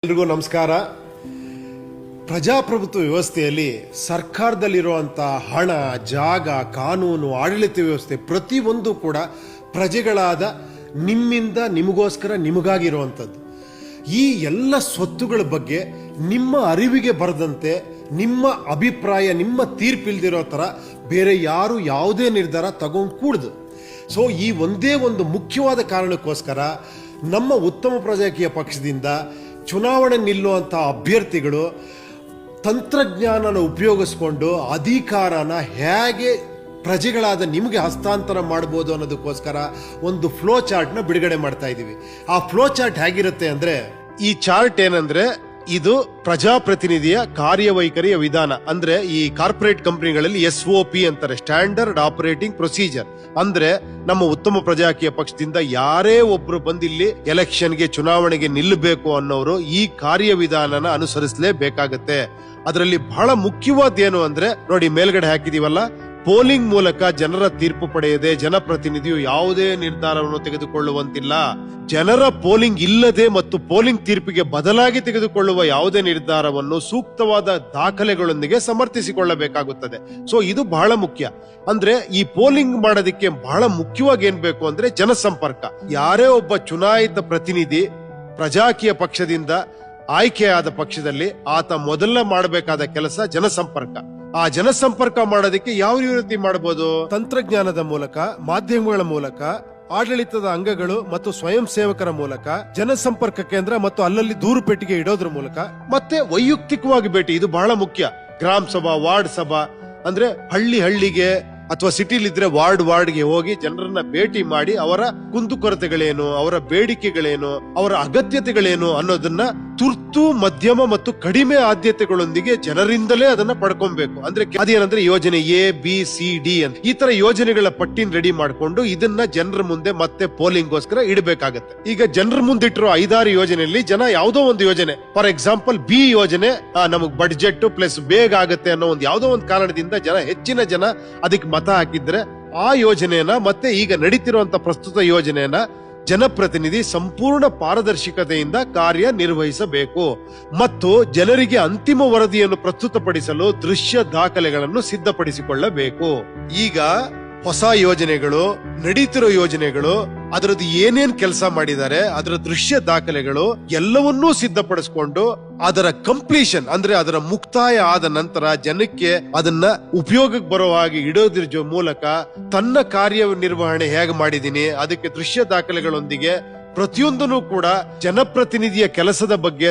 ಎಲ್ರಿಗೂ ನಮಸ್ಕಾರ. ಪ್ರಜಾಪ್ರಭುತ್ವ ವ್ಯವಸ್ಥೆಯಲ್ಲಿ ಸರ್ಕಾರದಲ್ಲಿರುವಂತಹ ಹಣ, ಜಾಗ, ಕಾನೂನು, ಆಡಳಿತ ವ್ಯವಸ್ಥೆ ಪ್ರತಿಯೊಂದು ಕೂಡ ಪ್ರಜೆಗಳಾದ ನಿಮ್ಮಿಂದ ನಿಮಗೋಸ್ಕರ ನಿಮಗಾಗಿರುವಂಥದ್ದು. ಈ ಎಲ್ಲ ಸ್ವತ್ತುಗಳ ಬಗ್ಗೆ ನಿಮ್ಮ ಅರಿವಿಗೆ ಬರದಂತೆ, ನಿಮ್ಮ ಅಭಿಪ್ರಾಯ, ನಿಮ್ಮ ತೀರ್ಪಿಲ್ದಿರೋ ಥರ ಬೇರೆ ಯಾರು ಯಾವುದೇ ನಿರ್ಧಾರ ತಗೊಂಡು ಕೂಡ್ದು. ಸೊ ಈ ಒಂದೇ ಒಂದು ಮುಖ್ಯವಾದ ಕಾರಣಕ್ಕೋಸ್ಕರ ನಮ್ಮ ಉತ್ತಮ ಪ್ರಜಾಕೀಯ ಪಕ್ಷದಿಂದ ಚುನಾವಣೆ ನಿಲ್ಲುವಂಥ ಅಭ್ಯರ್ಥಿಗಳು ತಂತ್ರಜ್ಞಾನನ ಉಪಯೋಗಿಸ್ಕೊಂಡು ಅಧಿಕಾರನ ಹೇಗೆ ಪ್ರಜೆಗಳಾದ ನಿಮಗೆ ಹಸ್ತಾಂತರ ಮಾಡ್ಬೋದು ಅನ್ನೋದಕ್ಕೋಸ್ಕರ ಒಂದು ಫ್ಲೋ ಚಾರ್ಟ್ನ ಬಿಡುಗಡೆ ಮಾಡ್ತಾ ಇದ್ದೀವಿ. ಆ ಫ್ಲೋ ಚಾರ್ಟ್ ಹೇಗಿರುತ್ತೆ ಅಂದ್ರೆ, ಈ ಚಾರ್ಟ್ ಏನಂದ್ರೆ ಇದು ಪ್ರಜಾಪ್ರತಿನಿಧಿಯ ಕಾರ್ಯವೈಖರಿಯ ವಿಧಾನ. ಅಂದ್ರೆ ಈ ಕಾರ್ಪೊರೇಟ್ ಕಂಪನಿಗಳಲ್ಲಿ SOP ಅಂತಾರೆ, ಸ್ಟ್ಯಾಂಡರ್ಡ್ ಆಪರೇಟಿಂಗ್ ಪ್ರೊಸೀಜರ್. ಅಂದ್ರೆ ನಮ್ಮ ಉತ್ತಮ ಪ್ರಜಾಕೀಯ ಪಕ್ಷದಿಂದ ಯಾರೇ ಒಬ್ರು ಬಂದಿಲ್ಲಿ ಎಲೆಕ್ಷನ್ಗೆ, ಚುನಾವಣೆಗೆ ನಿಲ್ಲಬೇಕು ಅನ್ನೋರು ಈ ಕಾರ್ಯವಿಧಾನನ ಅನುಸರಿಸಲೇಬೇಕಾಗತ್ತೆ. ಅದರಲ್ಲಿ ಬಹಳ ಮುಖ್ಯವಾದ ಏನು ಅಂದ್ರೆ, ನೋಡಿ ಮೇಲ್ಗಡೆ ಹಾಕಿದೀವಲ್ಲ, ಪೋಲಿಂಗ್ ಮೂಲಕ ಜನರ ತೀರ್ಪು ಪಡೆಯದೆ ಜನಪ್ರತಿನಿಧಿಯು ಯಾವುದೇ ನಿರ್ಧಾರವನ್ನು ತೆಗೆದುಕೊಳ್ಳುವಂತಿಲ್ಲ. ಜನರ ಪೋಲಿಂಗ್ ಇಲ್ಲದೆ ಮತ್ತು ಪೋಲಿಂಗ್ ತೀರ್ಪಿಗೆ ಬದಲಾಗಿ ತೆಗೆದುಕೊಳ್ಳುವ ಯಾವುದೇ ನಿರ್ಧಾರವನ್ನು ಸೂಕ್ತವಾದ ದಾಖಲೆಗಳೊಂದಿಗೆ ಸಮರ್ಥಿಸಿಕೊಳ್ಳಬೇಕಾಗುತ್ತದೆ. ಸೊ ಇದು ಬಹಳ ಮುಖ್ಯ. ಅಂದ್ರೆ ಈ ಪೋಲಿಂಗ್ ಮಾಡೋದಕ್ಕೆ ಬಹಳ ಮುಖ್ಯವಾಗಿ ಏನ್ ಬೇಕು ಅಂದ್ರೆ ಜನಸಂಪರ್ಕ. ಯಾರೇ ಒಬ್ಬ ಚುನಾಯಿತ ಪ್ರತಿನಿಧಿ ಪ್ರಜಾಕೀಯ ಪಕ್ಷದಿಂದ ಆಯ್ಕೆಯಾದ ಪಕ್ಷದಲ್ಲಿ ಆತ ಮೊದಲ ಮಾಡಬೇಕಾದ ಕೆಲಸ ಜನಸಂಪರ್ಕ. ಆ ಜನಸಂಪರ್ಕ ಮಾಡೋದಕ್ಕೆ ಯಾವ ರೀತಿ ಮಾಡಬಹುದು? ತಂತ್ರಜ್ಞಾನದ ಮೂಲಕ, ಮಾಧ್ಯಮಗಳ ಮೂಲಕ, ಆಡಳಿತದ ಅಂಗಗಳು ಮತ್ತು ಸ್ವಯಂ ಸೇವಕರ ಮೂಲಕ, ಜನಸಂಪರ್ಕ ಕೇಂದ್ರ ಮತ್ತು ಅಲ್ಲಲ್ಲಿ ದೂರು ಪೆಟ್ಟಿಗೆ ಇಡೋದ್ರ ಮೂಲಕ, ಮತ್ತೆ ವೈಯಕ್ತಿಕವಾಗಿ ಭೇಟಿ. ಇದು ಬಹಳ ಮುಖ್ಯ. ಗ್ರಾಮ ಸಭಾ, ವಾರ್ಡ್ ಸಭಾ, ಅಂದ್ರೆ ಹಳ್ಳಿಗೆ ಅಥವಾ ಸಿಟಿಲಿದ್ರೆ ವಾರ್ಡ್ಗೆ ಹೋಗಿ ಜನರನ್ನ ಭೇಟಿ ಮಾಡಿ ಅವರ ಕುಂದುಕೊರತೆಗಳೇನು, ಅವರ ಬೇಡಿಕೆಗಳೇನು, ಅವರ ಅಗತ್ಯತೆಗಳೇನು ಅನ್ನೋದನ್ನ ತುರ್ತು, ಮಧ್ಯಮ ಮತ್ತು ಕಡಿಮೆ ಆದ್ಯತೆಗಳೊಂದಿಗೆ ಜನರಿಂದಲೇ ಅದನ್ನ ಪಡ್ಕೊಬೇಕು. ಅಂದ್ರೆ ಅದೇನಂದ್ರೆ ಯೋಜನೆ ABCD ಅಂತ ಈ ತರ ಯೋಜನೆಗಳ ಪಟ್ಟಿನ ರೆಡಿ ಮಾಡ್ಕೊಂಡು ಇದನ್ನ ಜನರ ಮುಂದೆ ಮತ್ತೆ ಪೋಲಿಂಗ್ಗೋಸ್ಕರ ಇಡಬೇಕಾಗತ್ತೆ. ಈಗ ಜನರ ಮುಂದಿಟ್ಟಿರೋ 5-6 ಯೋಜನೆಯಲ್ಲಿ ಜನ ಯಾವುದೋ ಒಂದು ಯೋಜನೆ, ಫಾರ್ ಎಕ್ಸಾಂಪಲ್ B ಯೋಜನೆ ನಮಗ್ ಬಡ್ಜೆಟ್ ಪ್ಲಸ್ ಬೇಗ ಆಗತ್ತೆ ಅನ್ನೋ ಒಂದು ಯಾವುದೋ ಒಂದು ಕಾರಣದಿಂದ ಹೆಚ್ಚಿನ ಜನ ಅದಕ್ಕೆ ಮತ ಹಾಕಿದ್ರೆ ಆ ಯೋಜನೆಯನ್ನ ಮತ್ತೆ ಈಗ ನಡೀತಿರುವಂತ ಪ್ರಸ್ತುತ ಯೋಜನೆಯನ್ನ ಜನಪ್ರತಿನಿಧಿ ಸಂಪೂರ್ಣ ಪಾರದರ್ಶಕತೆಯಿಂದ ಕಾರ್ಯ ನಿರ್ವಹಿಸಬೇಕು ಮತ್ತು ಜನರಿಗೆ ಅಂತಿಮ ವರದಿಯನ್ನು ಪ್ರಸ್ತುತಪಡಿಸಲು ದೃಶ್ಯ ದಾಖಲೆಗಳನ್ನು ಸಿದ್ಧಪಡಿಸಿಕೊಳ್ಳಬೇಕು. ಈಗ ಹೊಸ ಯೋಜನೆಗಳು, ನಡೀತಿರೋ ಯೋಜನೆಗಳು, ಅದರದ್ದು ಏನೇನ್ ಕೆಲಸ ಮಾಡಿದ್ದಾರೆ, ಅದರ ದೃಶ್ಯ ದಾಖಲೆಗಳು ಎಲ್ಲವನ್ನೂ ಸಿದ್ಧಪಡಿಸಿಕೊಂಡು ಅದರ ಕಂಪ್ಲೀಷನ್ ಅಂದ್ರೆ ಅದರ ಮುಕ್ತಾಯ ಆದ ನಂತರ ಜನಕ್ಕೆ ಅದನ್ನ ಉಪಯೋಗಕ್ಕೆ ಬರೋ ಹಾಗೆ ಇಡೋದ್ರ ಮೂಲಕ ತನ್ನ ಕಾರ್ಯನಿರ್ವಹಣೆ ಹೇಗೆ ಮಾಡಿದೀನಿ ಅದಕ್ಕೆ ದೃಶ್ಯ ದಾಖಲೆಗಳೊಂದಿಗೆ ಪ್ರತಿಯೊಂದನ್ನು ಕೂಡ ಜನಪ್ರತಿನಿಧಿಯ ಕೆಲಸದ ಬಗ್ಗೆ